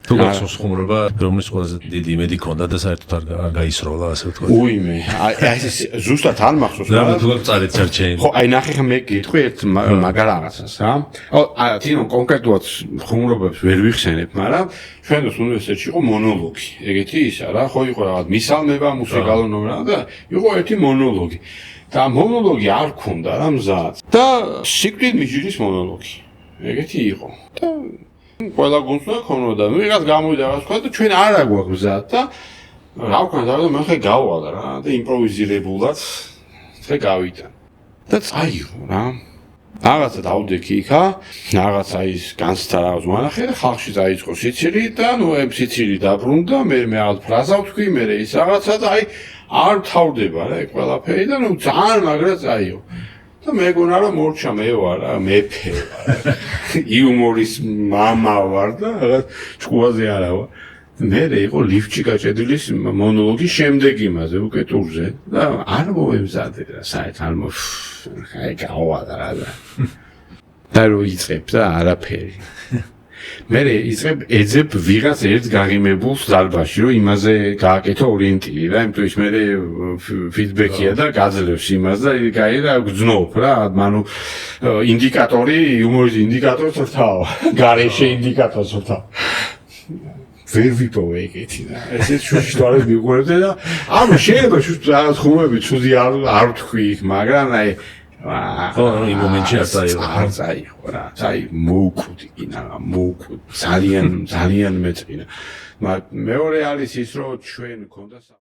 თუ გახსოვს ხუმრობა რომლის ყველაზე დიდი იმედი ქონდა და საერთოდ არ გაისროლა ასე ვთქვათ. უიმე, ეს ზუსტად არ მახსოვს. რა თუ გაწარეთ საერთოდ. ხო, აი ნახე ხა მე გიტყვი ერთ მაგარ რაღაცას, რა. თინო კონკრეტულად ხუმრობებს ვერ ვიხსენებ, მაგრამ ჩვენ დროს უნივერსიტეტში იყო მონოლოგი. ეგეთი ისა რა, ხო იყო რაღაც მისალმება მუსიკალურობა და იყო ერთი მონოლოგი. და მონოლოგი არ ქონდა რა მზად. და სიკვდილ მიჯირის მონოლოგი. ეგეთი იყო. და ყველა გუნდს ქონოდა, ვიღაც გამოვიდა რა თქვა და ჩვენ არა გვაქვს მზად და რა ვქნა და მე ხე გავვალა რა და იმპროვიზირებულად ხე გავიდა. და წაიღო რა. რაღაცა დავდექი იქა, რაღაცა ის განცდა რაღაც მანახე და ხალხში დაიწყო სიცილი და ნუ ეს სიცილი დაბრუნდა, მე რაღაც ფრაზა ვთქვი, მე ის რაღაცა და აი არ თავდება რა ეს ყველაფერი და ნუ ძალიან მაგრა წაიღო. და მეგონა რომ მორჩა მე ვარ რა, მეფე ვარ. იუმორის მამა ვარ და რაღაც ჭკუაზე არა ვარ. მე იყო ლიფტში გაჭედილის მონოლოგი შემდეგ იმაზე უკვე ტურზე და არ მოემზადე რა საერთოდ არ აი გავალა რა და რო იწყებ და არაფერი მე იწყებ ეძებ ვიღაც ერთ გაღიმებულს დარბაზში რომ იმაზე გააკეთო ორიენტირი რა იმიტომ ის მე ფიდბექია და გაძლევს იმას და გაი რა გძნობ რა ანუ ინდიკატორი იუმორის ინდიკატორს რთავ გარეშე ინდიკატორს რთავ ვერ ვიპოვე ეგეთი და ესეც შუში თვალებს მიყურებდი და ანუ შეიძლება შუში რაღაც ხუმები ცუდი არ ვთქვი იქ მაგრამ აი ხო იმ მომენტში არ წაიღო რა წაი მოუკვდი კიდე მოუკვდი ძალიან მეწყინა მაგრამ მეორე არის ის რომ ჩვენ ქონდა